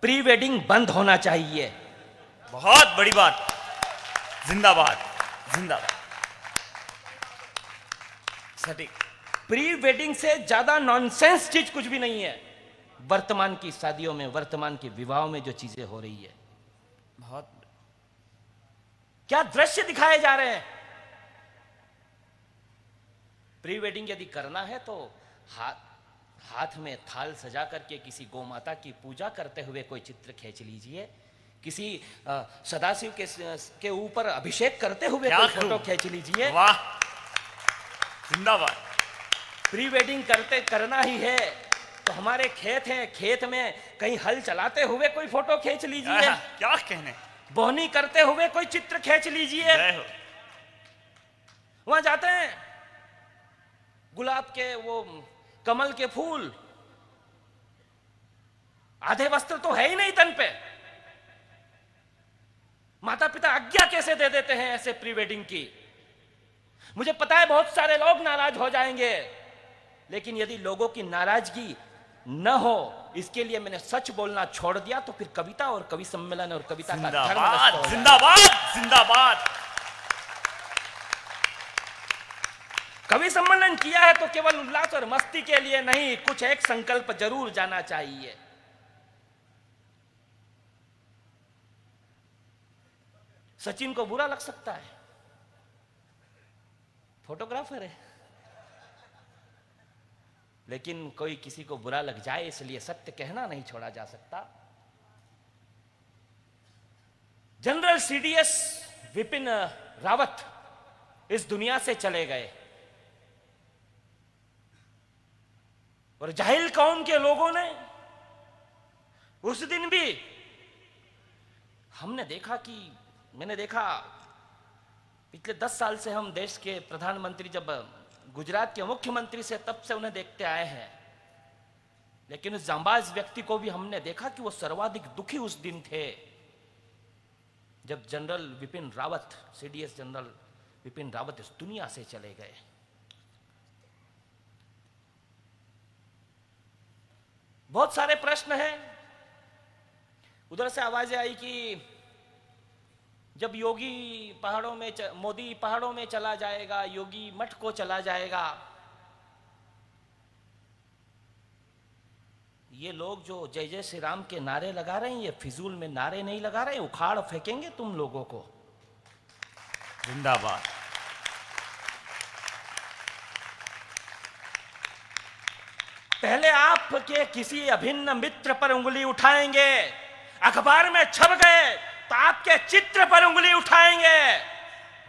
Pre wedding बंद होना चाहिए। बहुत बड़ी बात, जिंदाबाद जिंदाबाद। सटीक। प्री वेडिंग से ज्यादा नॉनसेंस चीज कुछ भी नहीं है। वर्तमान की शादियों में, वर्तमान के विवाहों में जो चीजें हो रही है, बहुत क्या दृश्य दिखाए जा रहे हैं। प्री वेडिंग यदि करना है तो हाथ में थाल सजा करके किसी गौ माता की पूजा करते हुए कोई चित्र खींच लीजिए, किसी सदाशिव के ऊपर अभिषेक करते हुए कोई फोटो खींच लीजिए। वाह, जिंदाबाद। प्री वेडिंग करना ही है तो हमारे खेत हैं, खेत में कहीं हल चलाते हुए कोई फोटो खींच लीजिए, क्या कहने, बोहनी करते हुए कोई चित्र खींच लीजिए। वहां जाते हैं, गुलाब के वो कमल के फूल, आधे वस्त्र तो है ही नहीं तन पे। माता पिता आज्ञा कैसे दे देते हैं ऐसे प्री वेडिंग की। मुझे पता है बहुत सारे लोग नाराज हो जाएंगे, लेकिन यदि लोगों की नाराजगी न हो, इसके लिए मैंने सच बोलना छोड़ दिया, तो फिर कविता और कवि सम्मेलन और कविता का धर्म नष्ट हो जाएगा। जिंदाबाद जिंदाबाद। कवि सम्मेलन किया है तो केवल उल्लास और मस्ती के लिए नहीं, कुछ एक संकल्प जरूर जाना चाहिए। सचिन को बुरा लग सकता है, फोटोग्राफर है, लेकिन कोई किसी को बुरा लग जाए इसलिए सत्य कहना नहीं छोड़ा जा सकता। जनरल सीडीएस विपिन रावत इस दुनिया से चले गए और जाहिल कौम के लोगों ने उस दिन भी मैंने देखा पिछले 10 साल से हम देश के प्रधानमंत्री जब गुजरात के मुख्यमंत्री से तब से उन्हें देखते आए हैं, लेकिन उस जांबाज व्यक्ति को भी हमने देखा कि वो सर्वाधिक दुखी उस दिन थे जब general Vipin Rawat, CDS general Vipin Rawat इस दुनिया से चले गए। बहुत सारे प्रश्न हैं। उधर से आवाजें आई कि जब योगी मोदी पहाड़ों में चला जाएगा, योगी मठ को चला जाएगा। ये लोग जो जय जय श्री राम के नारे लगा रहे हैं, ये फिजूल में नारे नहीं लगा रहे हैं, उखाड़ फेंकेंगे तुम लोगों को। जिंदाबाद। पहले आपके किसी अभिन्न मित्र पर उंगली उठाएंगे, अखबार में छप गए तो आपके चित्र पर उंगली उठाएंगे।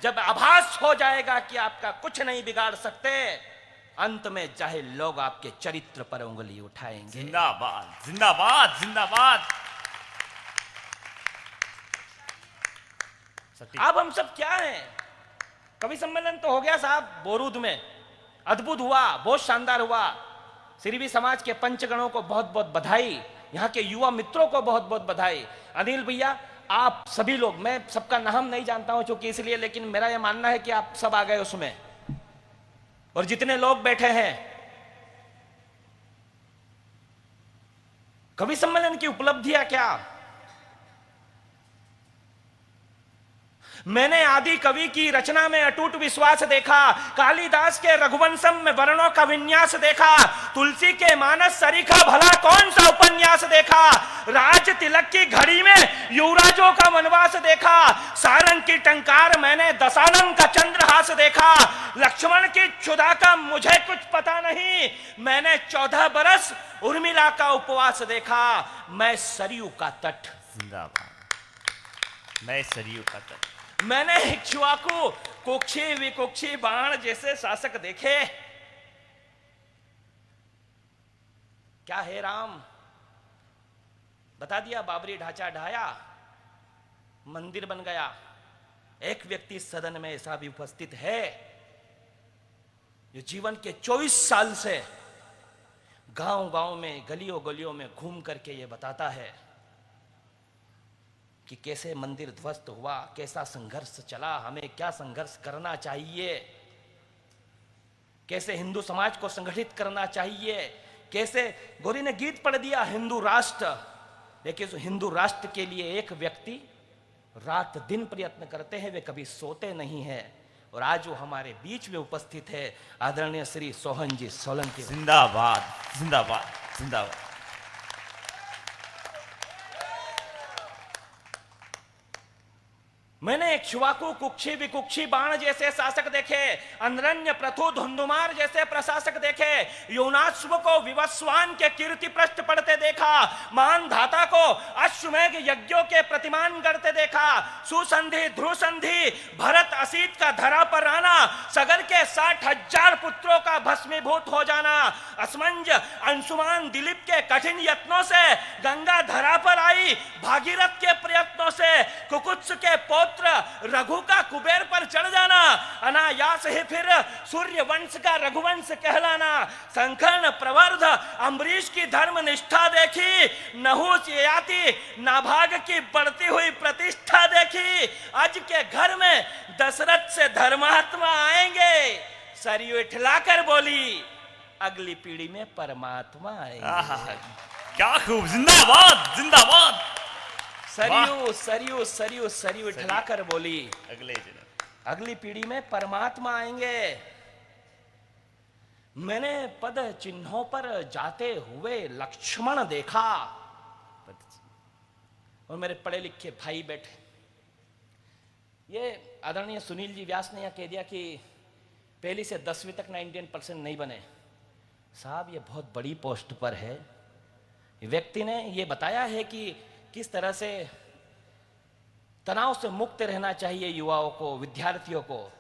जब आभास हो जाएगा कि आपका कुछ नहीं बिगाड़ सकते, अंत में चाहे लोग आपके चरित्र पर उंगली उठाएंगे। जिंदाबाद जिंदाबाद जिंदाबाद। अब हम सब क्या हैं? कवि सम्मेलन तो हो गया साहब बोरूद में, अद्भुत हुआ, बहुत शानदार हुआ। सिरवी समाज के पंचगणों को बहुत बहुत बधाई, यहाँ के युवा मित्रों को बहुत बहुत बधाई। अनिल भैया, आप सभी लोग, मैं सबका नाम नहीं जानता हूं चूंकि इसलिए, लेकिन मेरा यह मानना है कि आप सब आ गए उसमें, और जितने लोग बैठे हैं। कवि सम्मेलन की उपलब्धियां क्या? मैंने आदि कवि की रचना में अटूट विश्वास देखा, कालिदास के रघुवंशम में वर्णों का विन्यास देखा, तुलसी के मानस सरीखा भला कौन सा उपन्यास देखा, राज तिलक की घड़ी में युवराजों का वनवास देखा, सारंग की टंकार मैंने दशानन का चंद्रहास देखा, लक्ष्मण की क्षुधा का मुझे कुछ पता नहीं, मैंने 14 बरस उर्मिला का उपवास देखा, मैं सरयू का तट। जिंदाबाद। मैं सरयू का तट। मैंने इक्ष्वाकु कुक्षी विकुक्षी बाण जैसे शासक देखे। क्या है राम? बता दिया, बाबरी ढांचा ढाया, मंदिर बन गया। एक व्यक्ति सदन में ऐसा भी उपस्थित है जो जीवन के 24 साल से गांव गांव में, गलियों गलियों में घूम करके ये बताता है कि कैसे मंदिर ध्वस्त हुआ, कैसा संघर्ष चला, हमें क्या संघर्ष करना चाहिए, कैसे हिंदू समाज को संगठित करना चाहिए, कैसे गोरी ने गीत पढ़ दिया, हिंदू राष्ट्र लेकिन उस हिंदू राष्ट्र के लिए एक व्यक्ति रात दिन प्रयत्न करते हैं, वे कभी सोते नहीं हैं। और आज वो हमारे बीच में उपस्थित है, आदरणीय श्री सोहन जी सोलंकी। जिंदाबाद जिंदाबाद जिंदाबाद। मैंने इक्ष्वाकु कुक्षी विकुक्षी बाण जैसे शासक देखे, अनरण्य प्रथु धुंधुमार जैसे प्रशासक देखे, योनाश्व को विवस्वान के कीर्ति पृष्ठ पढ़ते देखा, महान धाता को अश्वमेघ यज्ञों के प्रतिमान करते देखा, सुसंधि ध्रुव संधि भरत असीत का धरा पर आना, सगर के 60,000 पुत्रों का भस्मीभूत हो जाना, असमंज अंशुमान दिलीप के कठिन यत्नों से गंगा धरा पर आई, भागीरथ के प्रयत्नों से कुकुत्स के पौत्र रघु का कुबेर पर चढ़ जाना, अनायास ही फिर सूर्य वंश का रघुवंश कहलाना, संकर्ण प्रवर्ध अम्बरीश की धर्म निष्ठा देखी, नहुष ययाति नाभाग की बढ़ती हुई प्रतिष्ठा देखी, आज के घर में दशरथ से धर्मात्मा आएंगे, सरयू इठलाकर बोली अगली पीढ़ी में परमात्मा आएंगे। क्या खूब, जिंदाबाद जिंदाबाद। सरयू सरयू सरयू सरयू इठलाकर बोली अगले अगली पीढ़ी में परमात्मा आएंगे। मैंने पद चिन्हों पर जाते हुए लक्ष्मण देखा, और मेरे पढ़े लिखे भाई बैठे। ये आदरणीय सुनील जी व्यास ने यह कह दिया कि पहली से 10वीं तक 99% नहीं बने। साहब ये बहुत बड़ी पोस्ट पर है। व्यक्ति ने ये बताया है कि किस तरह से तनाव से मुक्त रहना चाहिए युवाओं को, विद्यार्थियों को।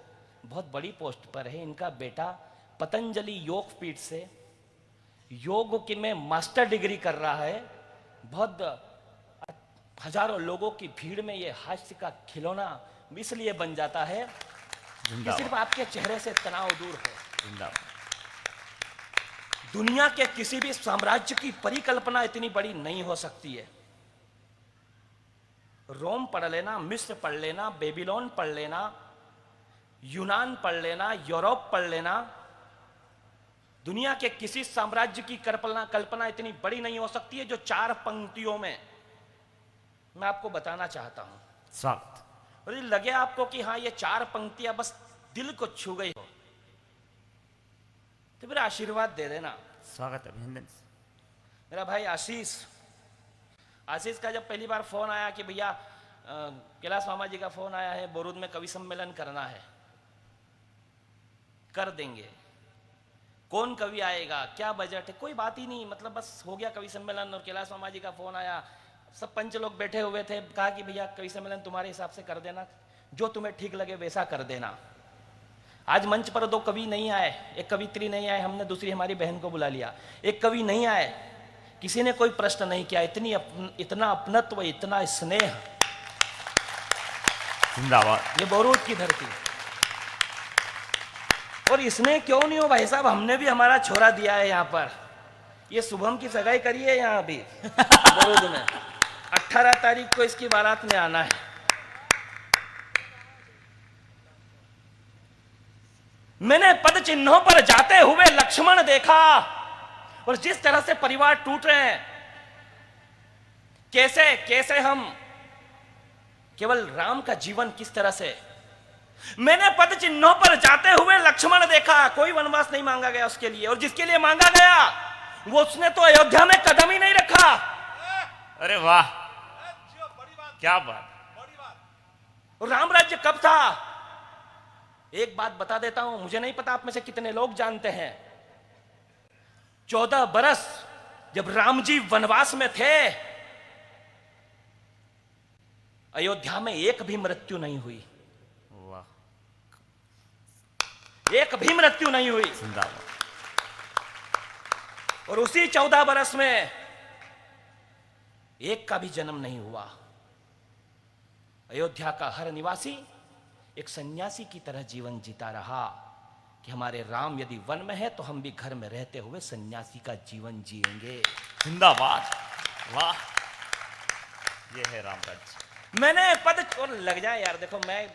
बहुत बड़ी पोस्ट पर है। इनका बेटा पतंजलि योग पीठ से योग की में मास्टर डिग्री कर रहा है। बहुत हजारों लोगों की भीड़ में ये हास्य का खिलौना इसलिए बन जाता है कि सिर्फ आपके चेहरे से तनाव दूर हो। दुनिया के किसी भी साम्राज्य की परिकल्पना इतनी बड़ी नहीं हो सकती है। रोम पढ़ लेना, मिस्र पढ़ लेना, बेबीलोन पढ़ लेना, यूनान पढ़ लेना, यूरोप पढ़ लेना, दुनिया के किसी साम्राज्य की कल्पना इतनी बड़ी नहीं हो सकती है जो 4 पंक्तियों में मैं आपको बताना चाहता हूं। स्वागत। और ये लगे आपको कि हाँ ये 4 पंक्तियां बस दिल को छू गई हो तो मेरा आशीर्वाद दे देना। स्वागत, अभिनंदन। मेरा भाई आशीष का जब पहली बार फोन आया कि भैया कैलाश मामा जी का फोन आया है, बोरूद में कवि सम्मेलन करना है, कर देंगे। कौन कवि आएगा, क्या बजट है, कोई बात ही नहीं, मतलब बस हो गया कवि सम्मेलन। और कैलाश मामा जी का फोन आया, सब पंच लोग बैठे हुए थे, कहा कि भैया कवि सम्मेलन तुम्हारे हिसाब से कर देना, जो तुम्हें ठीक लगे वैसा कर देना। आज मंच पर 2 कवि नहीं आए, एक कवित्री नहीं आए, हमने दूसरी हमारी बहन को बुला लिया। एक कवि नहीं आए, किसी ने कोई प्रश्न नहीं किया। इतना अपनत्व, इतना स्नेह। जिंदाबाद। ये बोरूद की धरती। और इसमें क्यों नहीं हो भाई साहब, हमने भी हमारा छोरा दिया है यहाँ पर। ये शुभम की सगाई करी है यहाँ भी बोरूद में। 18 तारीख को इसकी बारात में आना है। मैंने पद चिन्हों पर जाते हुए लक्ष्मण देखा, और जिस तरह से परिवार टूट रहे हैं, कैसे हम केवल राम का जीवन किस तरह से। मैंने पद चिन्हों पर जाते हुए लक्ष्मण देखा। कोई वनवास नहीं मांगा गया उसके लिए, और जिसके लिए मांगा गया वो उसने तो अयोध्या में कदम ही नहीं रखा। अरे वाह, क्या बात। राम राज्य कब था? एक बात बता देता हूं, मुझे नहीं पता आप में से कितने लोग जानते हैं। 14 बरस जब राम जी वनवास में थे, अयोध्या में एक भी मृत्यु नहीं हुई। वाह, एक भी मृत्यु नहीं हुई। जिंदाबाद। और उसी 14 बरस में एक का भी जन्म नहीं हुआ। अयोध्या का हर निवासी एक सन्यासी की तरह जीवन जीता रहा कि हमारे राम यदि वन में है तो हम भी घर में रहते हुए सन्यासी का जीवन जिएंगे। जिंदाबाद। वाह, ये है राम राज्य। मैंने पद और लग जाए यार, देखो मैं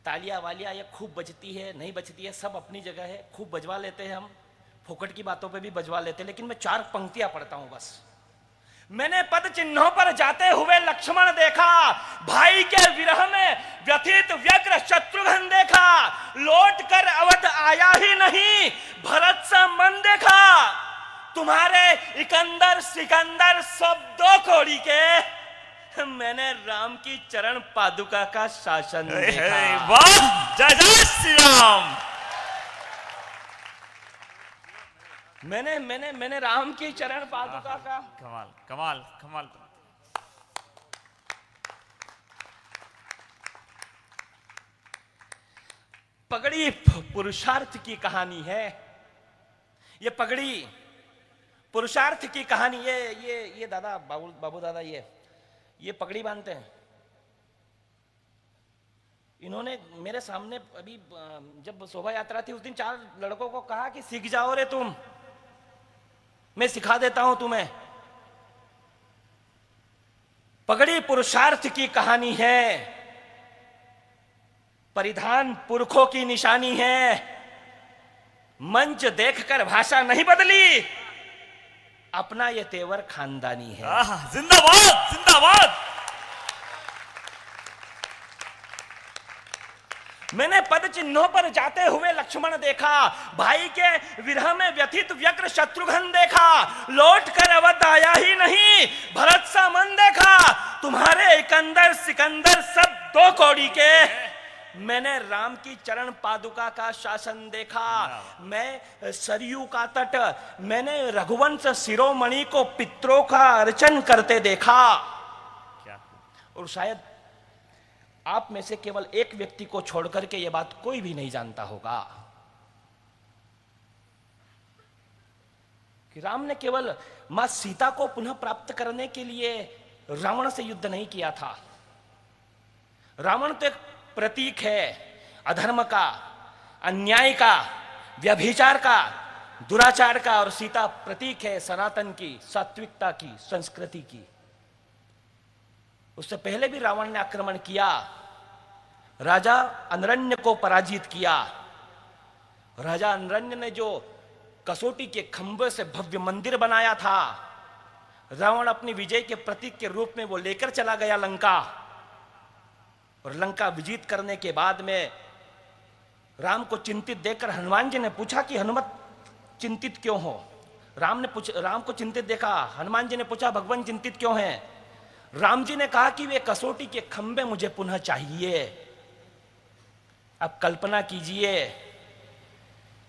तालियां वालियां ये खूब बजती है, नहीं बजती है, सब अपनी जगह है, खूब बजवा लेते हैं हम, फोकट की बातों पे भी बजवा लेते हैं, लेकिन मैं 4 पंक्तियां पढ़ता हूं बस। मैंने पद चिन्हों पर जाते हुए लक्ष्मण देखा, भाई के विरह में व्यथित व्यग्र शत्रुघ्न देखा, लौट कर अवध आया ही नहीं भरत सा मन देखा। तुम्हारे इकंदर सिकंदर सब दो कोड़ी के, मैंने राम की चरण पादुका का शासन देखा। वाह, जय जय श्री राम। मैंने राम की चरण पादुका का। कमाल कमाल कमाल। पगड़ी पुरुषार्थ की कहानी है। ये पगड़ी पुरुषार्थ की कहानी। ये दादा बाबू दादा ये पगड़ी बांधते हैं। इन्होंने मेरे सामने अभी जब शोभा यात्रा थी उस दिन 4 लड़कों को कहा कि सीख जाओ रे तुम, मैं सिखा देता हूं तुम्हें। पगड़ी पुरुषार्थ की कहानी है, परिधान पुरखों की निशानी है। मंच देखकर भाषा नहीं बदली, अपना ये तेवर खानदानी है। जिंदाबाद जिंदाबाद। मैंने पद चिन्हों पर जाते हुए लक्ष्मण देखा, भाई के विरह में व्यथित व्यग्र शत्रुघ्न देखा, लौट कर अवध आया ही नहीं भरत सा मन देखा। तुम्हारे इकंदर सिकंदर सब दो कौड़ी के, मैंने राम की चरण पादुका का शासन देखा। मैं सरयू का तट, मैंने रघुवंश शिरोमणि को पितरों का अर्चन करते देखा। क्या? और शायद आप में से केवल एक व्यक्ति को छोड़कर के यह बात कोई भी नहीं जानता होगा कि राम ने केवल मां सीता को पुनः प्राप्त करने के लिए रावण से युद्ध नहीं किया था। रावण तो एक प्रतीक है अधर्म का, अन्याय का, व्यभिचार का, दुराचार का, और सीता प्रतीक है सनातन की, सात्विकता की, संस्कृति की। उससे पहले भी रावण ने आक्रमण किया, राजा अनरण्य को पराजित किया। राजा अनरण्य ने जो कसौटी के खंभे से भव्य मंदिर बनाया था, रावण अपनी विजय के प्रतीक के रूप में वो लेकर चला गया लंका। और लंका विजित करने के बाद में राम को चिंतित देखकर हनुमान जी ने पूछा कि हनुमत चिंतित क्यों हो। राम को चिंतित देखा, हनुमान जी ने पूछा भगवान चिंतित क्यों हैं। राम जी ने कहा कि वे कसौटी के खंभे मुझे पुनः चाहिए। अब कल्पना कीजिए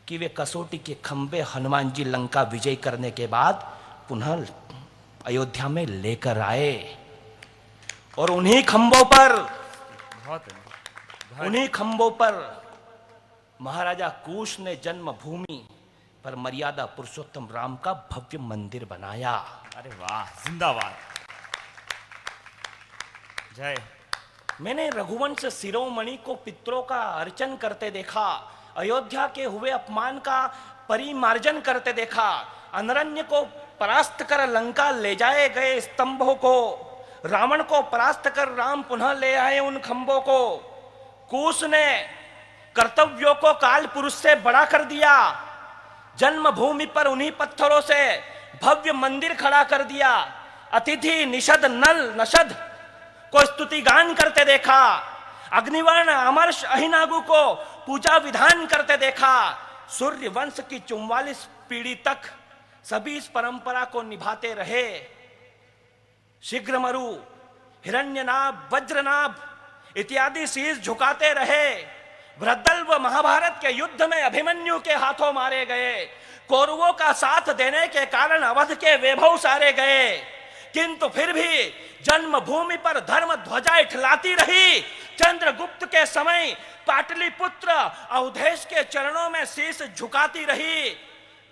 कि वे कसौटी के खंभे हनुमान जी लंका विजय करने के बाद पुनः अयोध्या में लेकर आए, और उन्हीं खंभों पर महाराजा कुश ने जन्मभूमि पर मर्यादा पुरुषोत्तम राम का भव्य मंदिर बनाया। अरे वाह, जिंदाबाद, जय। मैंने रघुवंश शिरोमणि को पितरों का अर्चन करते देखा, अयोध्या के हुए अपमान का परिमार्जन करते देखा, अनरण्य को परास्त कर लंका ले जाए गए स्तंभों को, रावण को परास्त कर राम पुनः ले आए उन खंभों को। कुश ने कर्तव्यों को काल पुरुष से बड़ा कर दिया, जन्मभूमि पर उन्हीं पत्थरों से भव्य मंदिर खड़ा कर दिया। अतिथि निषद नल नषद को स्तुति गान करते देखा, अग्निवर्ण अमर्ष अहिनागु को पूजा विधान करते देखा। सूर्य वंश की 44 पीढ़ी तक सभी इस परंपरा को निभाते रहे। शीघ्रमरु, हिरण्यनाभ, वज्रनाभ इत्यादि शीश झुकाते रहे। भद्रदल व महाभारत के युद्ध में अभिमन्यु के हाथों मारे गए। कौरवों का साथ देने के कारण अवध के वैभव सारे गए, किंतु फिर भी जन्मभूमि पर धर्म ध्वजा इठलाती रही। चंद्रगुप्त के समय पाटलिपुत्र अवधेश के चरणों में शीश झुकाती रही,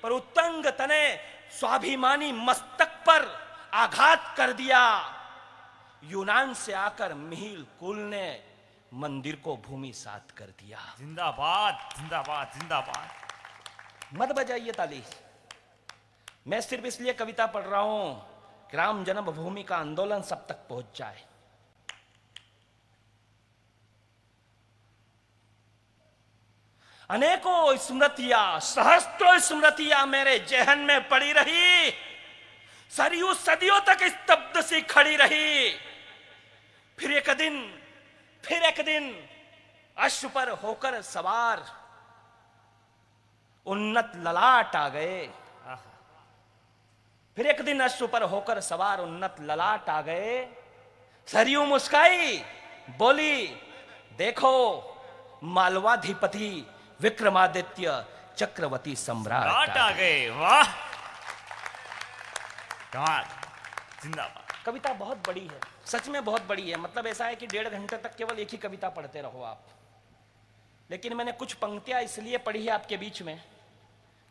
पर उत्तंग तने स्वाभिमानी मस्तक पर आघात कर दिया। यूनान से आकर मिहिर कुल ने मंदिर को भूमि सात कर दिया। जिंदाबाद जिंदाबाद जिंदाबाद। मत बजाइए ताली। मैं सिर्फ इसलिए कविता पढ़ रहा हूं कि राम जन्मभूमि का आंदोलन सब तक पहुंच जाए। अनेकों स्मृतियां, सहस्त्रों स्मृतियां मेरे जहन में पड़ी रही। सरयू सदियों तक स्तब्ध सी खड़ी रही। फिर एक दिन अश्व पर होकर सवार उन्नत ललाट आ गए। फिर एक दिन अश्व पर होकर सवार उन्नत ललाट आ गए। सरयू मुस्काई, बोली, देखो मालवाधिपति विक्रमादित्य चक्रवर्ती सम्राट आ गए। वाह, कमाल, जिंदाबाद। कविता बहुत बड़ी है, सच में बहुत बड़ी है। मतलब ऐसा है कि 1.5 घंटे तक केवल एक ही कविता पढ़ते रहो आप। लेकिन मैंने कुछ पंक्तियां इसलिए पढ़ी है आपके बीच में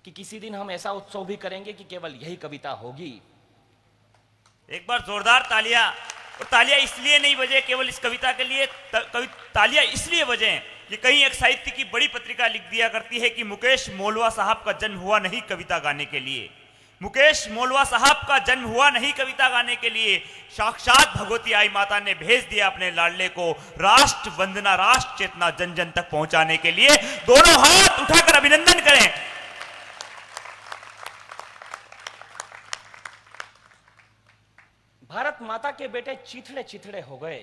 कि किसी दिन हम ऐसा उत्सव भी करेंगे कि केवल यही कविता होगी। एक बार जोरदार तालियां। और तालियां इसलिए नहीं बजे केवल इस कविता के लिए, तालियां इसलिए बजे कि कहीं एक साहित्य की बड़ी पत्रिका लिख दिया करती है कि मुकेश मोलवा साहब का जन्म हुआ नहीं कविता गाने के लिए। मुकेश मोलवा साहब का जन्म हुआ नहीं कविता गाने के लिए, साक्षात भगवती आई माता ने भेज दिया अपने लाडले को राष्ट्र वंदना, राष्ट्र चेतना जन जन तक पहुंचाने के लिए। दोनों हाथ उठाकर अभिनंदन करें। भारत माता के बेटे चिथड़े चिथड़े हो गए।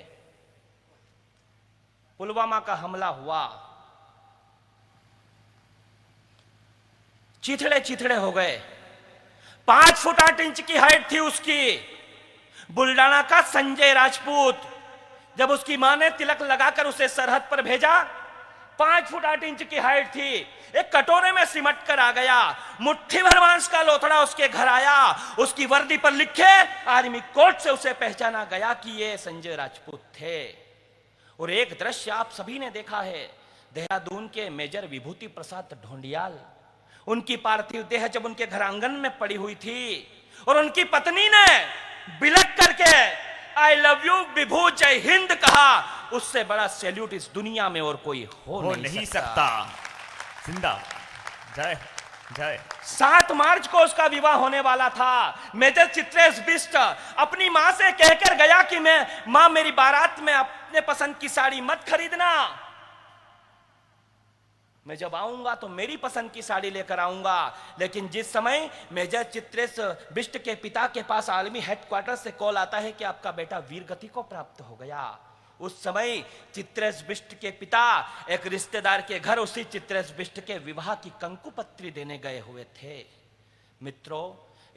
पुलवामा का हमला हुआ, चिथड़े चिथड़े हो गए। 5 फुट 8 इंच की हाइट थी उसकी। बुल्डाना का संजय राजपूत, जब उसकी मां ने तिलक लगाकर उसे सरहद पर भेजा, 5 फुट 8 इंच की हाइट थी। एक कटोरे में सिमट कर आ गया। मुट्ठी भर मांस का लोथड़ा उसके घर आया। उसकी वर्दी पर लिखे आर्मी कोड से उसे पहचाना गया कि ये संजय राजपूत थे। और एक दृश्य आप सभी ने देखा है, देहरादून के मेजर विभूति प्रसाद ढोंडियाल, उनकी पार्थिव देह जब उनके घर आंगन में पड़ी हुई थी और उनकी पत्नी ने बिलक करके आई लव यू विभू जय हिंद कहा, उससे बड़ा सैल्यूट इस दुनिया में और कोई हो नहीं सकता। जिंदाबाद, जय जय। 7 मार्च को उसका विवाह होने वाला था। मेजर चित्रेश बिष्ट अपनी मां से कहकर गया कि मां मेरी बारात में अपने पसंद की साड़ी मत खरीदना, मैं जब आऊंगा तो मेरी पसंद की साड़ी लेकर आऊंगा। लेकिन जिस समय मेजर चित्रेश बिष्ट के पिता के पास आर्मी हेडक्वार्टर से कॉल आता है कि आपका बेटा वीरगति को प्राप्त हो गया, उस समय चित्रेश बिष्ट के पिता एक रिश्तेदार के घर उसी चित्रेश बिष्ट के विवाह की कंकुपत्री देने गए हुए थे। मित्रों,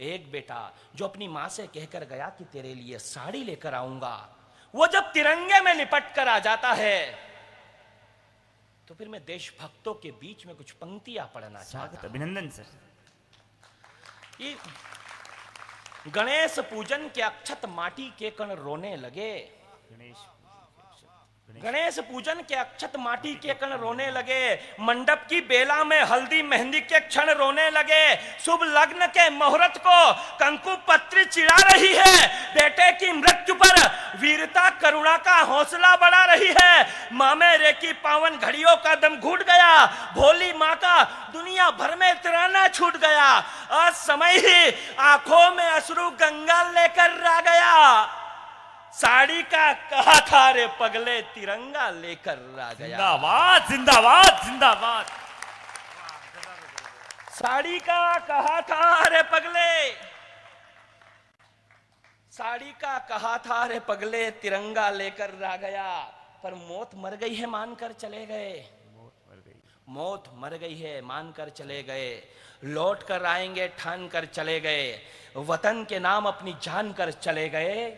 एक बेटा जो अपनी मां से कहकर गया कि तेरे लिए साड़ी लेकर आऊंगा, वो जब तिरंगे में लिपट कर आ जाता है तो फिर मैं देशभक्तों के बीच में कुछ पंक्तियां पढ़ना चाहता हूं। अभिनंदन सर। कि गणेश पूजन के अक्षत माटी के कण रोने लगे। गणेश पूजन के अक्षत माटी के कण रोने लगे। मंडप की बेला में हल्दी मेहंदी के क्षण रोने लगे। शुभ लग्न के मुहूर्त को कंकु पत्री चिढ़ा रही है। बेटे की मृत्यु पर वीरता करुणा का हौसला बढ़ा रही है। माँ मेरे की पावन घड़ियों का दम घुट गया। भोली माँ का दुनिया भर में तिराना छूट गया। आज समय ही आंखों में अश्रु गंगा लेकर आ गया। साड़ी का कहा था रे पगले, तिरंगा लेकर आ गया। जिंदाबाद जिंदाबाद जिंदाबाद। साड़ी का कहा था रे पगले, साड़ी का कहा था रे पगले, तिरंगा लेकर आ गया। पर मौत मर गई है मानकर चले गए। मौत मर गई है मानकर चले गए। लौट कर आएंगे ठान कर चले गए। वतन के नाम अपनी जान कर चले गए।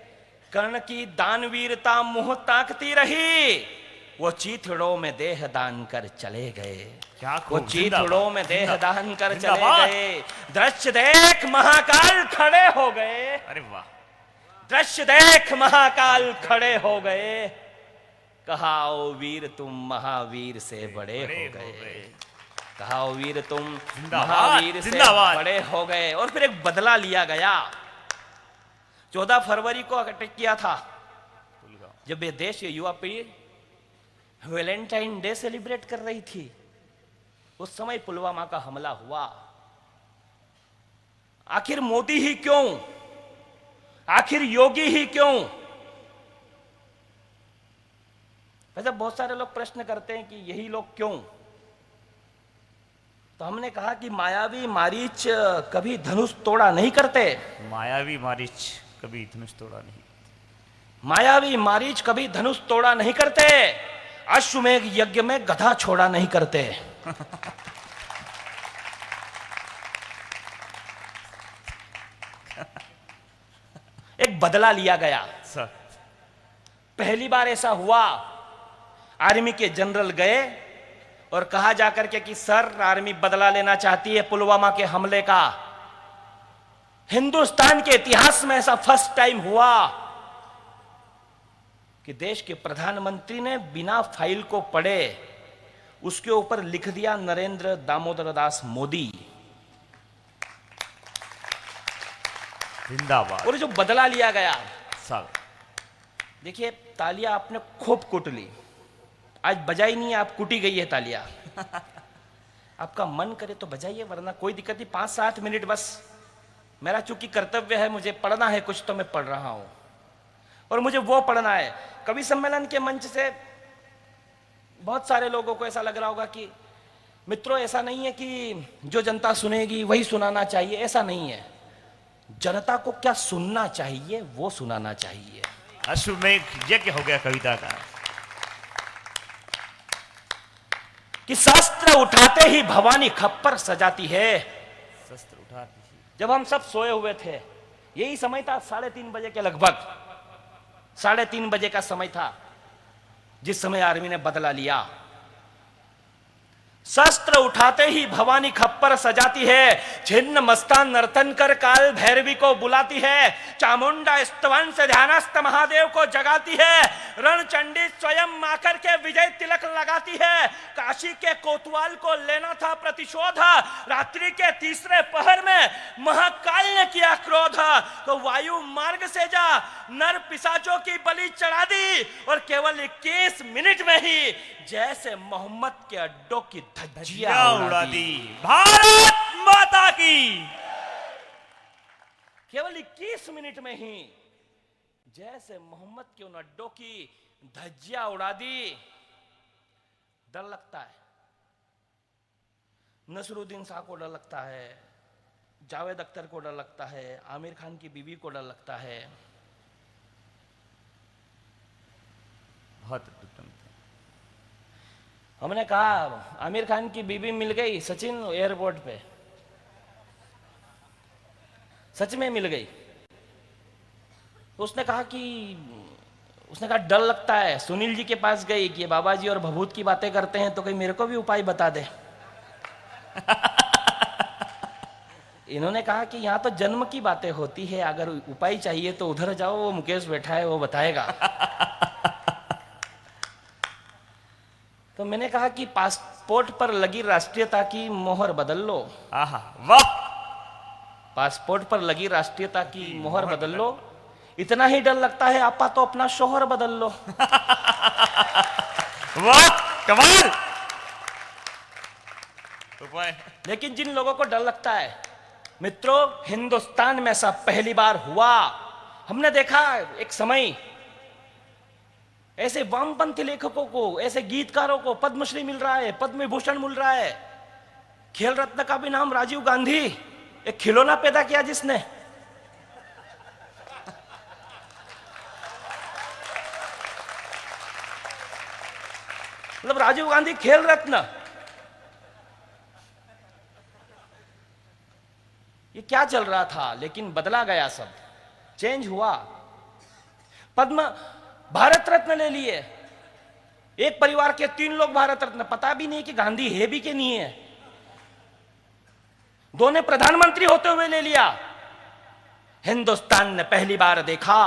कर्ण की दानवीरता मुंह ताकती रही। वो चीथड़ों में देह दान कर चले गए। वो चीथड़ों में देह दान कर चले गए। दृश्य देख महाकाल खड़े हो गए। अरे वाह। दृश्य देख महाकाल खड़े हो गए। कहा ओ वीर तुम महावीर से बड़े हो गए। कहा ओ वीर तुम महावीर से बड़े हो गए। और फिर एक बदला लिया गया। 14 फरवरी को अटैक किया था, जब ये देश, ये युवा पीढ़ी वैलेंटाइन डे सेलिब्रेट कर रही थी। उस समय पुलवामा का हमला हुआ। आखिर मोदी ही क्यों, आखिर योगी ही क्यों? वैसे बहुत सारे लोग प्रश्न करते हैं कि यही लोग क्यों। तो हमने कहा कि मायावी मारीच कभी धनुष तोड़ा नहीं करते। मायावी मारीच कभी धनुष तोड़ा नहीं। मायावी मारीच कभी धनुष तोड़ा नहीं करते, अश्वमेघ यज्ञ में गधा छोड़ा नहीं करते। एक बदला लिया गया। सर पहली बार ऐसा हुआ, आर्मी के जनरल गए और कहा जाकर के कि सर आर्मी बदला लेना चाहती है पुलवामा के हमले का। हिंदुस्तान के इतिहास में ऐसा फर्स्ट टाइम हुआ कि देश के प्रधानमंत्री ने बिना फाइल को पढ़े उसके ऊपर लिख दिया नरेंद्र दामोदर दास मोदी। जिंदाबाद। और जो बदला लिया गया, सर देखिए तालियां आपने खूब कुट ली, आज बजाई नहीं है, आप कुटी गई है तालियां। आपका मन करे तो बजाइए, वरना कोई दिक्कत नहीं, 5-7 मिनट बस। मेरा चूंकि कर्तव्य है, मुझे पढ़ना है कुछ, तो मैं पढ़ रहा हूं और मुझे वो पढ़ना है। कवि सम्मेलन के मंच से बहुत सारे लोगों को ऐसा लग रहा होगा कि मित्रों ऐसा नहीं है कि जो जनता सुनेगी वही सुनाना चाहिए, ऐसा नहीं है। जनता को क्या सुनना चाहिए वो सुनाना चाहिए। अश्वमेघ यज्ञ हो गया कविता का कि शस्त्र उठाते ही भवानी खप्पर सजाती है। शस्त्र उठाती ही। जब हम सब सोए हुए थे, यही समय था 3:30 बजे के लगभग, 3:30 बजे का समय था जिस समय आर्मी ने बदला लिया। शस्त्र उठाते ही भवानी खप्पर सजाती है, छिन्न मस्तान नर्तन कर काल भैरवी को बुलाती है, चामुंडा स्तवन से ध्यानस्थ महादेव को जगाती है, रणचंडी स्वयं आकर के विजय तिलक लगाती है। काशी के कोतवाल को लेना था प्रतिशोध, रात्रि के तीसरे पहर में महाकाल ने किया क्रोध, तो वायु मार्ग से जा नर पिशाचों की बलि चढ़ा दी और केवल 21 मिनट में ही जैसे मोहम्मद के अड्डों की धज्जियां उड़ा दी। भारत माता की। केवल 21 मिनट में ही जैसे मोहम्मद के उन अड्डों की धज्जियां उड़ा दी। डर लगता है, नसरुद्दीन शाह को डर लगता है, जावेद अख्तर को डर लगता है, आमिर खान की बीवी को डर लगता है। बहुत उत्तम। हमने कहा आमिर खान की बीवी मिल गई सचिन एयरपोर्ट पे, सच में मिल गई। तो उसने कहा डर लगता है। सुनील जी के पास गई कि बाबा जी और भभूत की बातें करते हैं, तो कहीं मेरे को भी उपाय बता दे। इन्होंने कहा कि यहाँ तो जन्म की बातें होती है, अगर उपाय चाहिए तो उधर जाओ, वो मुकेश बैठा है वो बताएगा। तो मैंने कहा कि पासपोर्ट पर लगी राष्ट्रीयता की मोहर बदल लो। आहा वाह। पासपोर्ट पर लगी राष्ट्रीयता की मोहर बदल लो। इतना ही डर लगता है आपा तो अपना शोहर बदल लो। वाह कमाल। उपाय। लेकिन जिन लोगों को डर लगता है, मित्रों हिंदुस्तान में ऐसा पहली बार हुआ। हमने देखा एक समय ऐसे वामपंथी लेखकों को, ऐसे गीतकारों को पद्मश्री मिल रहा है, पद्म विभूषण मिल रहा है। खेल रत्न का भी नाम राजीव गांधी, एक खिलौना पैदा किया जिसने। मतलब राजीव गांधी खेल रत्न। ये क्या चल रहा था, लेकिन बदला गया, सब चेंज हुआ। पद्म भारत रत्न ले लिए, एक परिवार के 3 लोग भारत रत्न, पता भी नहीं कि गांधी है भी कि नहीं है। 2 ने प्रधानमंत्री होते हुए ले लिया। हिंदुस्तान ने पहली बार देखा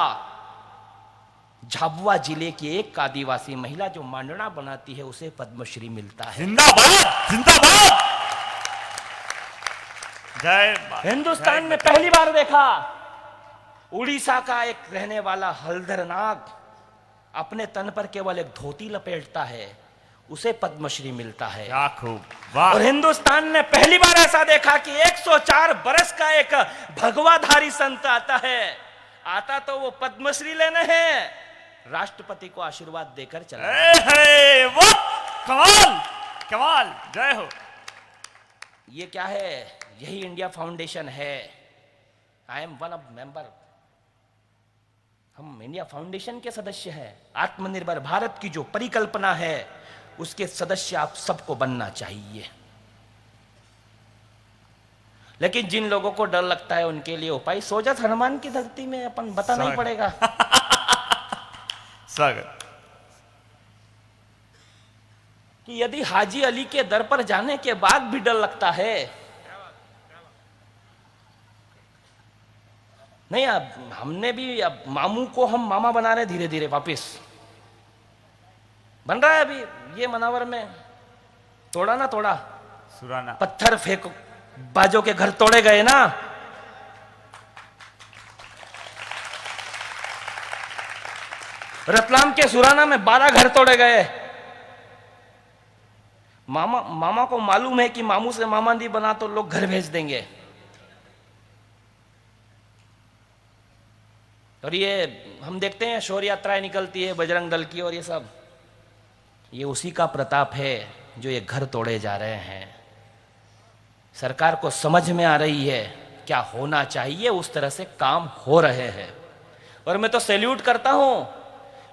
झाबुआ जिले की एक आदिवासी महिला जो मांडना बनाती है उसे पद्मश्री मिलता है। जिंदाबाद जिंदाबाद। जय। हिंदुस्तान में पहली बार देखा उड़ीसा का एक रहने वाला हल्दर नाग अपने तन पर केवल एक धोती लपेटता है, उसे पद्मश्री मिलता है। क्या खूब। वाह। और हिंदुस्तान ने पहली बार ऐसा देखा कि 104 बरस का एक भगवाधारी संत आता है, आता तो वो पद्मश्री लेने हैं, राष्ट्रपति को आशीर्वाद देकर चला। वाह कमाल कमाल। जय हो। ये क्या है, यही इंडिया फाउंडेशन है। I am one of member. हम इंडिया फाउंडेशन के सदस्य हैं। आत्मनिर्भर भारत की जो परिकल्पना है उसके सदस्य आप सबको बनना चाहिए। लेकिन जिन लोगों को डर लगता है उनके लिए उपाय सोजत हनुमान की धरती में अपन बता नहीं पड़ेगा। स्वागत। कि यदि हाजी अली के दर पर जाने के बाद भी डर लगता है, नहीं, अब हमने भी, अब मामू को हम मामा बना रहे धीरे धीरे, वापिस बन रहा है अभी ये मनावर में। तोड़ा ना तोड़ा, सुराना पत्थर फेंक बाजों के घर तोड़े गए ना। रतलाम के सुराना में 12 घर तोड़े गए। मामा को मालूम है कि मामू से मामा नहीं बना तो लोग घर भेज देंगे। और ये हम देखते हैं शौर्य यात्राएं निकलती है बजरंग दल की, और ये सब ये उसी का प्रताप है जो ये घर तोड़े जा रहे हैं। सरकार को समझ में आ रही है क्या होना चाहिए, उस तरह से काम हो रहे हैं। और मैं तो सैल्यूट करता हूं।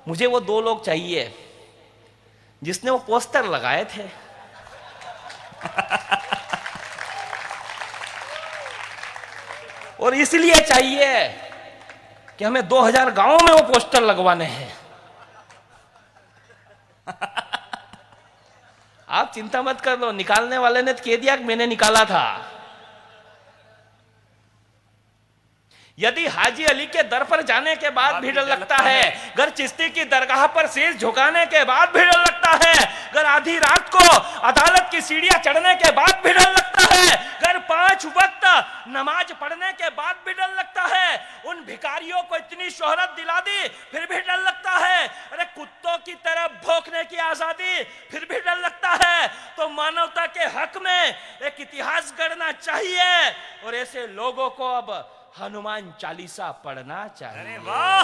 मुझे वो 2 लोग चाहिए जिसने वो पोस्टर लगाए थे। और इसलिए चाहिए कि हमें 2000 गांवों में वो पोस्टर लगवाने हैं। आप चिंता मत कर लो, निकालने वाले ने तो कह दिया कि मैंने निकाला था। यदि हाजी अली के दर पर जाने के बाद भी डर लगता है, अगर चिश्ती की दरगाह पर शीश झुकाने के बाद भी डर लगता है, अगर आधी रात को अदालत की सीढ़ियां चढ़ने के बाद भी डर लगता है, अगर 5 वक्त नमाज पढ़ने के बाद भी डर लगता है, उन भिखारियों को इतनी शोहरत दिला दी फिर भी डर लगता है, अरे कुत्तों की तरह भौंकने की आजादी फिर भी डर लगता है, तो मानवता के हक में एक इतिहास गढ़ना चाहिए। और ऐसे लोगों को अब हनुमान चालीसा पढ़ना चाहिए। अरे वाह,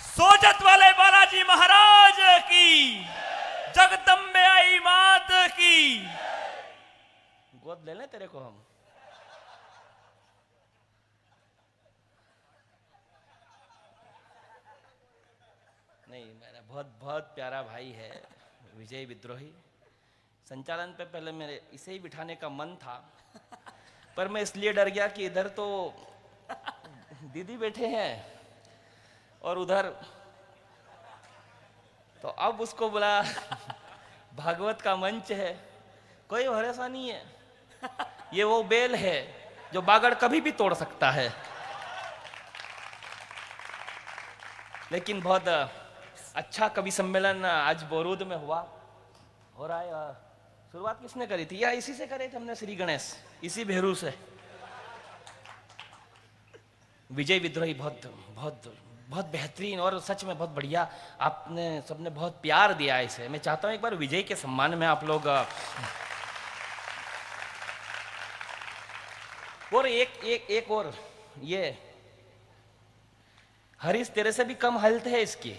सोजत वाले बालाजी महाराज की, जगदम्बे आई मात की। गोद ले लें तेरे को हम। नहीं, मेरा बहुत बहुत प्यारा भाई है विजय विद्रोही। संचालन पे पहले मेरे इसे ही बिठाने का मन था, पर मैं इसलिए डर गया कि इधर तो दीदी बैठे हैं और उधर, तो अब उसको बोला भागवत का मंच है, कोई भरोसा नहीं है। ये वो बेल है जो बागड़ कभी भी तोड़ सकता है। लेकिन बहुत अच्छा कवि सम्मेलन आज बोरूद में हो रहा है। शुरुआत किसने करी थी? या इसी से करे थे हमने, श्री गणेश, इसी भेरू से। विजय विद्रोही बहुत बहुत बहुत बेहतरीन और सच में बहुत बढ़िया, आपने सबने बहुत प्यार दिया इसे। मैं चाहता हूं एक बार विजय के सम्मान में आप लोग और एक और, ये हरीश तेरे से भी कम हेल्थ है इसकी।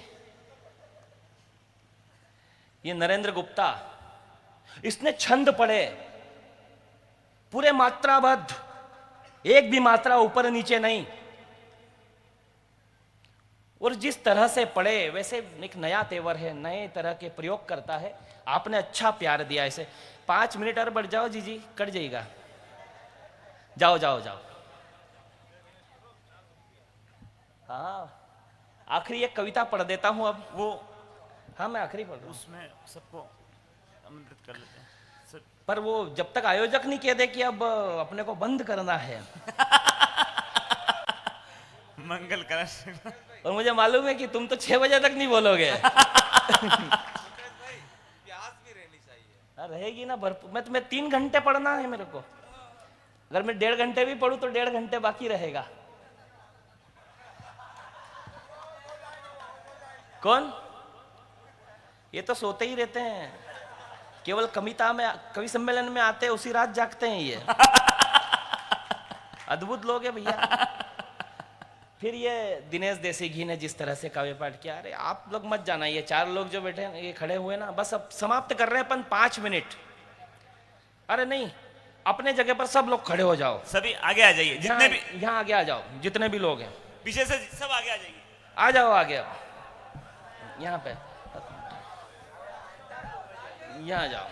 ये नरेंद्र गुप्ता, इसने छंद पढ़े पूरे मात्राबद्ध, एक भी मात्रा ऊपर नीचे नहीं। और जिस तरह से पढ़े वैसे एक नया तेवर है, नए तरह के प्रयोग करता है। आपने अच्छा प्यार दिया इसे। 5 मिनट और बढ़ जाओ जीजी, कट जाएगा। जाओ जाओ जाओ। हाँ, आखिरी एक कविता पढ़ देता हूं अब। वो हाँ, मैं आखिरी पढ़ रहा हूं। उसमें सबको आमंत्रित कर लेते हैं सर। पर वो जब तक आयोजक नहीं कह दे कि अब अपने को बंद करना है। मंगल कलश। और मुझे मालूम है कि तुम तो 6 बजे तक नहीं बोलोगे। प्यास भी रहनी चाहिए। रहेगी ना भरपूर। मैं तुम्हें 3 घंटे पढ़ना है मेरे को। अगर मैं 1.5 घंटे भी पढ़ूं तो 1.5 घंटे बाकी रहेगा। कौन? ये तो सोते ही रहते हैं, केवल कवि सम्मेलन में आते हैं, उसी रात जागते हैं। ये अद्भुत लोग हैं भैया। फिर ये दिनेश देसी घी ने जिस तरह से काव्य पाठ किया, अरे आप लोग मत जाना। ये 4 लोग जो बैठे हैं, ये खड़े हुए ना, बस अब समाप्त कर रहे हैं अपन 5 मिनट। अरे नहीं, अपने जगह पर सब लोग खड़े हो जाओ। सभी आगे आ जाइए, जितने भी यहाँ आगे आ जाओ, जितने भी लोग हैं पीछे से सब आगे आ जाइए। आ जाओ आगे। अब यहाँ पे यहाँ जाओ।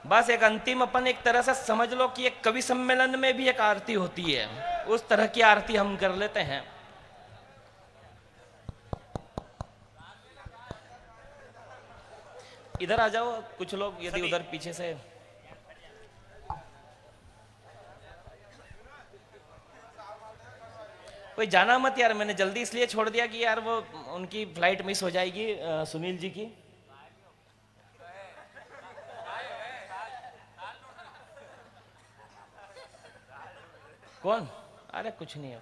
बस एक अंतिम अपन एक तरह से समझ लो कि एक कवि सम्मेलन में भी एक आरती होती है, उस तरह की आरती हम कर लेते हैं। इधर आ जाओ कुछ लोग, यदि उधर पीछे से। कोई जाना मत यार, मैंने जल्दी इसलिए छोड़ दिया कि यार वो उनकी फ्लाइट मिस हो जाएगी, सुनील जी की। कौन? अरे कुछ नहीं है,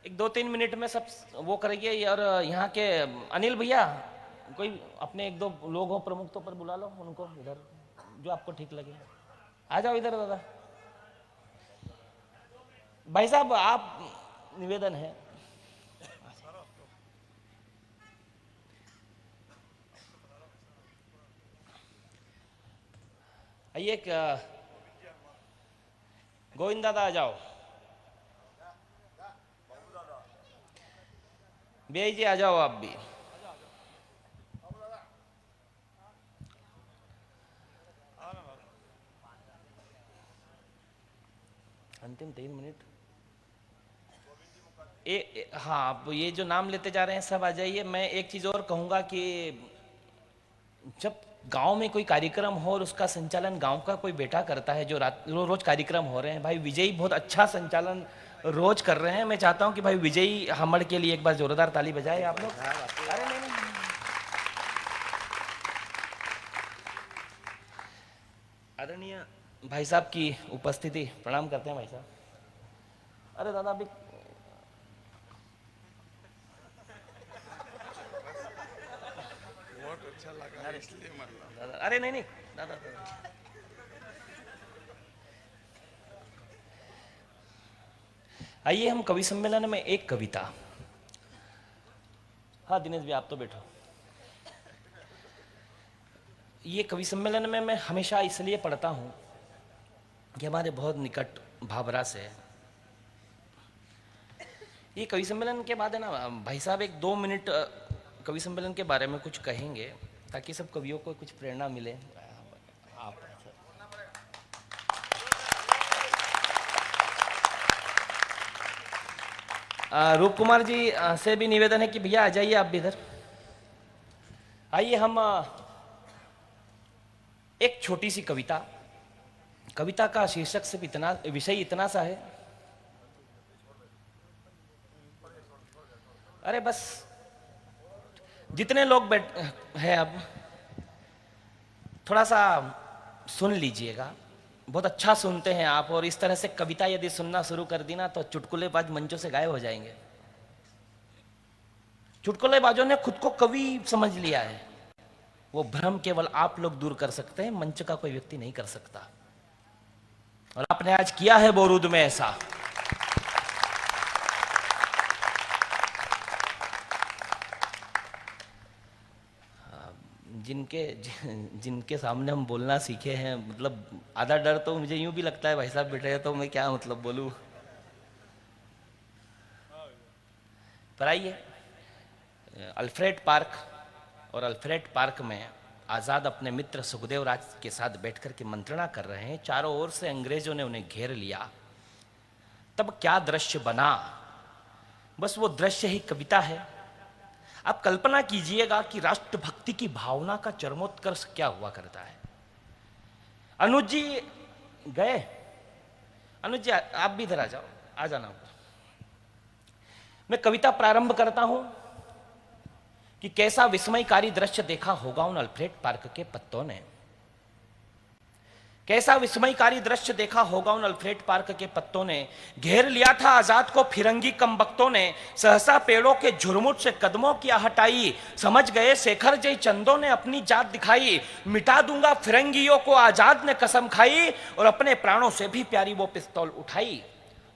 एक 2-3 मिनट में सब वो करेंगे। और यहाँ के अनिल भैया, कोई अपने 1-2 लोग हो प्रमुख तो पर बुला लो उनको इधर, जो आपको ठीक लगे। आ जाओ इधर दादा। भाई साहब आप, निवेदन है। आइए, गोविंद दादा आ जाओ। बेई जी आ जाओ आप भी। अंतिम 3 मिनट। हाँ, अब ये जो नाम लेते जा रहे हैं सब आ जाइए। मैं एक चीज और कहूंगा कि जब गांव में कोई कार्यक्रम हो और उसका संचालन गांव का कोई बेटा करता है, जो रोज कार्यक्रम हो रहे हैं, भाई विजयी बहुत अच्छा संचालन रोज कर रहे हैं। मैं चाहता हूं कि भाई विजयी हमड़ के लिए एक बार जोरदार ताली बजाए आप लोग। अरे नहीं, नहीं। आदरणीय भाई साहब की उपस्थिति, प्रणाम करते हैं भाई साहब। अरे दादा अभी बहुत अच्छा लगा इसलिए मतलब। दादा, अरे नहीं नहीं दादा, दादा। आइए हम कवि सम्मेलन में एक कविता। हाँ दिनेश भी आप तो बैठो। ये कवि सम्मेलन में मैं हमेशा इसलिए पढ़ता हूँ कि हमारे बहुत निकट भावरा से है। ये कवि सम्मेलन के बाद है ना भाई साहब, 1-2 मिनट कवि सम्मेलन के बारे में कुछ कहेंगे ताकि सब कवियों को कुछ प्रेरणा मिले। आप रूप कुमार जी से भी निवेदन है कि भैया आ जाइए आप भी इधर। आइए हम एक छोटी सी कविता, कविता का शीर्षक सिर्फ इतना, विषय इतना सा है। अरे बस जितने लोग बैठ हैं अब थोड़ा सा सुन लीजिएगा, बहुत अच्छा सुनते हैं आप। और इस तरह से कविता यदि सुनना शुरू कर दी ना तो चुटकुलेबाज मंचों से गायब हो जाएंगे। चुटकुलेबाजों ने खुद को कवि समझ लिया है, वो भ्रम केवल आप लोग दूर कर सकते हैं, मंच का कोई व्यक्ति नहीं कर सकता। और आपने आज किया है बोरूद में ऐसा। जिनके सामने हम बोलना सीखे हैं, मतलब आधा डर तो मुझे यूं भी लगता है भाई साहब बैठे हैं तो मैं क्या मतलब बोलूं। पर आइए, अल्फ्रेड पार्क, और अल्फ्रेड पार्क में आज़ाद अपने मित्र सुखदेव राज के साथ बैठकर के मंत्रणा कर रहे हैं। चारों ओर से अंग्रेजों ने उन्हें घेर लिया। तब क्या दृश्य बना, बस वो दृश्य ही कविता है। आप कल्पना कीजिएगा कि राष्ट्रभक्ति की भावना का चरमोत्कर्ष क्या हुआ करता है। अनुज जी गए? अनुज जी आप भी इधर आ जाओ, आ जाना। मैं कविता प्रारंभ करता हूं कि कैसा विस्मयकारी दृश्य देखा होगा उन अल्फ्रेड पार्क के पत्तों ने। कैसा विस्मयकारी दृश्य देखा होगा उन अल्फ्रेड पार्क के पत्तों ने। घेर लिया था आजाद को फिरंगी कमबख्तों ने। सहसा पेड़ों के झुरमुट से कदमों की हटाई। समझ गए शेखर जय चंदों ने अपनी जात दिखाई। मिटा दूंगा फिरंगियों को आजाद ने कसम खाई, और अपने प्राणों से भी प्यारी वो पिस्तौल उठाई।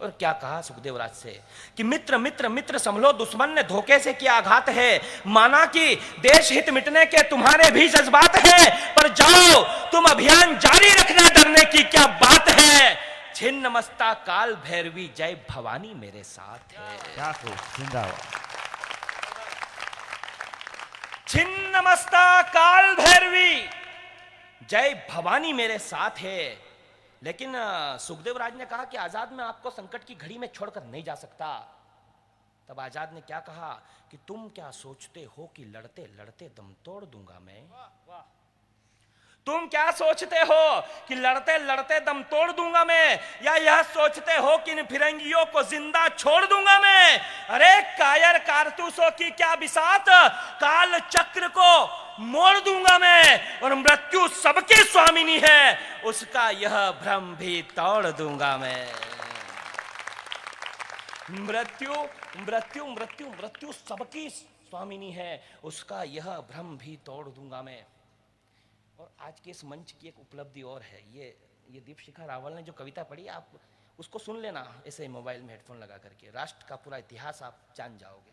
और क्या कहा सुखदेव राज से कि मित्र मित्र मित्र संभलो, दुश्मन ने धोखे से किया आघात है। माना कि देश हित मिटने के तुम्हारे भी जज्बात है, पर जाओ तुम अभियान जारी रखना, डरने की क्या बात है। छिन्न मस्ता काल भैरवी, जय भवानी मेरे साथ है। क्या खूब, जिंदाबाद। छिन्न मस्ता काल भैरवी, जय भवानी मेरे साथ है। लेकिन सुखदेव राज ने कहा कि आजाद मैं आपको संकट की घड़ी में छोड़कर नहीं जा सकता। तब आजाद ने क्या कहा कि तुम क्या सोचते हो कि लड़ते लड़ते दम तोड़ दूंगा मैं। तुम क्या सोचते हो कि लड़ते लड़ते दम तोड़ दूंगा मैं, या यह सोचते हो कि इन फिरंगियों को जिंदा छोड़ दूंगा मैं। अरे कायर कारतूसों की क्या बिसात, काल चक्र को मोड़ दूंगा मैं, और मृत्यु सबकी स्वामिनी है, उसका यह भ्रम भी तोड़ दूंगा मैं। मृत्यु मृत्यु मृत्यु मृत्यु सबकी स्वामिनी है, उसका यह भ्रम भी तोड़ दूंगा मैं। और आज के इस मंच की एक उपलब्धि और है, ये दीपशिखा रावल ने जो कविता पढ़ी, आप उसको सुन लेना ऐसे मोबाइल में हेडफोन लगा करके, राष्ट्र का पूरा इतिहास आप जान जाओगे।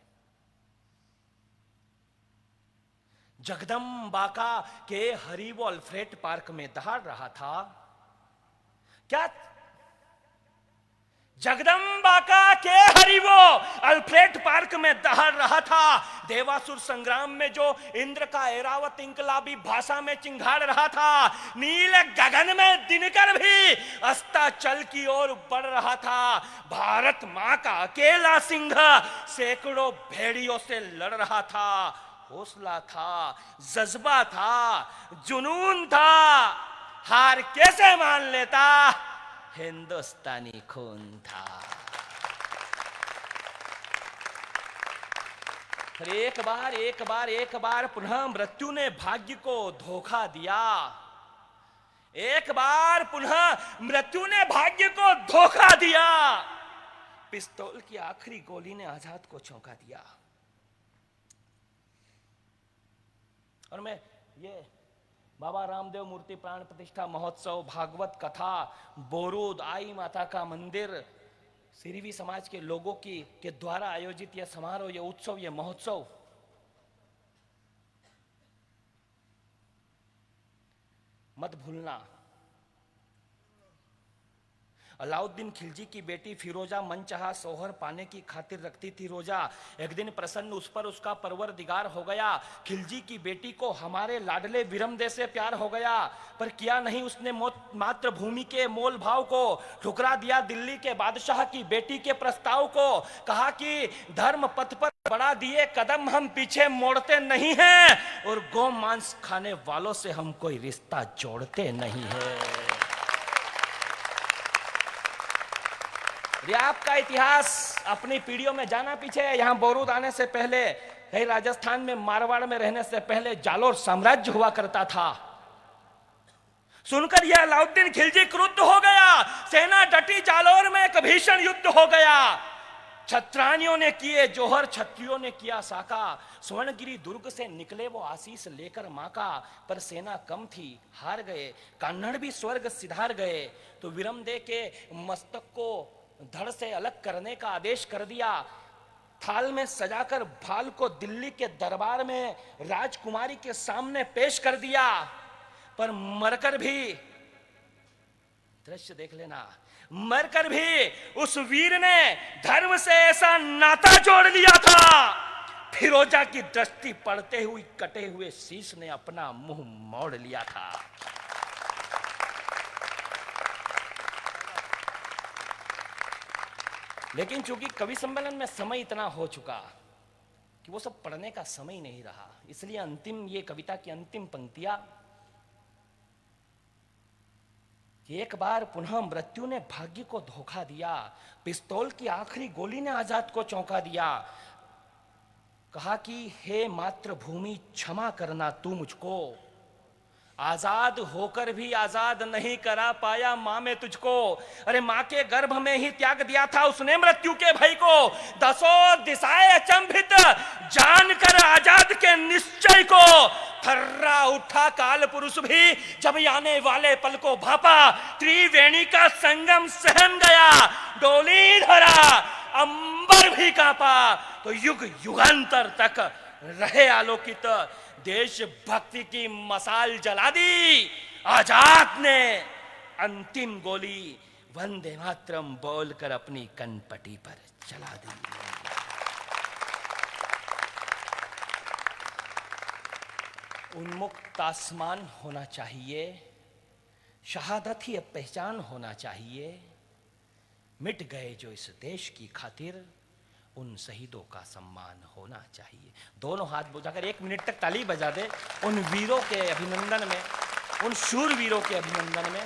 जगदम्बाका के हरिवो अल्फ्रेड पार्क में दहाड़ रहा था। क्या जगदम्बाका के हरिवो अल्फ्रेड पार्क में दहाड़ रहा था। देवासुर संग्राम में जो इंद्र का ऐरावत इंकलाबी भाषा में चिंगाड़ रहा था, नील गगन में दिनकर भी अस्ताचल की ओर बढ़ रहा था। भारत मां का अकेला सिंह सैकड़ों भेड़ियों से लड़ रहा था। हौसला था, जज्बा था, जुनून था, हार कैसे मान लेता, हिंदुस्तानी खून था। फिर एक बार पुनः मृत्यु ने भाग्य को धोखा दिया। एक बार पुनः मृत्यु ने भाग्य को धोखा दिया। पिस्तौल की आखिरी गोली ने आजाद को चौंका दिया। और मैं ये बाबा रामदेव मूर्ति प्राण प्रतिष्ठा महोत्सव, भागवत कथा, बोरूद आई माता का मंदिर, सिरवी समाज के लोगों के द्वारा आयोजित यह समारोह, यह उत्सव, यह महोत्सव मत भूलना। अलाउद्दीन खिलजी की बेटी फिरोजा मनचाहा सोहर पाने की खातिर रखती थी रोजा। एक दिन प्रसन्न उस पर उसका परवरदिगार हो गया। खिलजी की बेटी को हमारे लाडले विरमदे से प्यार हो गया, पर किया नहीं उसने मातृभूमि के मोल भाव को। ठुकरा दिया दिल्ली के बादशाह की बेटी के प्रस्ताव को। कहा कि धर्म पथ पर बढ़ा दिए कदम हम पीछे मोड़ते नहीं हैं, और गौ मांस खाने वालों से हम कोई रिश्ता जोड़ते नहीं है। आपका इतिहास अपनी पीढ़ियों में जाना पीछे है। यहां बोरूद आने से पहले, राजस्थान में मारवाड़ में रहने से पहले जालोर साम्राज्य हुआ करता था। सुनकर यह अलाउद्दीन खिलजी क्रुद्ध हो गया। सेना डटी, जालोर में एक भीषण युद्ध हो गया। छत्रानियों ने किए जोहर, क्षत्रियों ने किया साका। स्वर्णगिरी दुर्ग से निकले वो आशीष लेकर मां का, पर सेना कम थी, हार गए। कान्हड़ भी स्वर्ग सिधार गए। तो विरमदे के मस्तक को धड़ से अलग करने का आदेश कर दिया। थाल में सजाकर भाल को दिल्ली के दरबार में राजकुमारी के सामने पेश कर दिया। पर मरकर भी, दृश्य देख लेना, मरकर भी उस वीर ने धर्म से ऐसा नाता जोड़ लिया था, फिरोजा की दृष्टि पड़ते हुए कटे हुए शीश ने अपना मुंह मोड़ लिया था। लेकिन चूंकि कवि सम्मेलन में समय इतना हो चुका कि वो सब पढ़ने का समय ही नहीं रहा, इसलिए अंतिम, ये कविता की अंतिम पंक्तियां, कि एक बार पुनः मृत्यु ने भाग्य को धोखा दिया, पिस्तौल की आखिरी गोली ने आजाद को चौंका दिया। कहा कि हे मातृभूमि क्षमा करना तू मुझको, आजाद होकर भी आजाद नहीं करा पाया माँ में तुझको। अरे माँ के गर्भ में ही त्याग दिया था उसने मृत्यु के भय को। दसों दिशाएं अचंभित जानकर आजाद के निश्चय को। थर्रा उठा काल पुरुष भी जब आने वाले पल को भापा। त्रिवेणी का संगम सहन गया डोली धरा अंबर भी कांपा। तो युग युगांतर तक रहे आलोकित। देशभक्ति की मसाल जला दी आजाद ने। अंतिम गोली वंदे मातरम बोलकर अपनी कनपटी पर चला दी। उन्मुक्त आसमान होना चाहिए, शहादत ही अब पहचान होना चाहिए। मिट गए जो इस देश की खातिर, उन शहीदों का सम्मान होना चाहिए। दोनों हाथ बुझाकर 1 मिनट तक ताली बजा दे उन वीरों के अभिनंदन में, उन शूर वीरों के अभिनंदन में।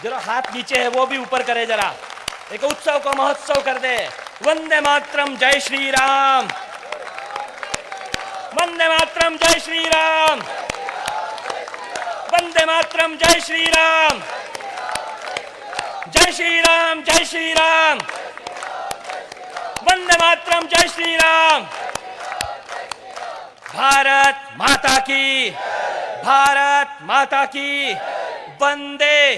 जरा हाथ नीचे है वो भी ऊपर करे, जरा एक उत्सव का महोत्सव कर दे। वंदे मातरम, जय श्री राम। वंदे मातरम, जय श्री राम। वंदे मातरम, जय श्री राम। जय श्री राम, जय श्री राम। वंदे मातरम, जय श्री राम। भारत माता की, भारत माता की। वंदे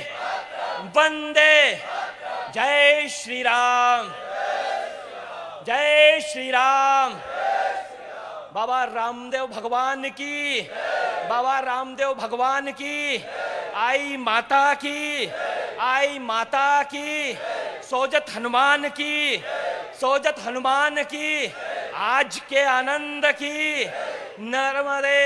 वंदे, जय श्री राम, जय श्री राम। बाबा रामदेव भगवान की, बाबा रामदेव भगवान की। आई माता की, आई माता की। सोजत हनुमान की, सोजत हनुमान की। आज के आनंद की। नर्मदे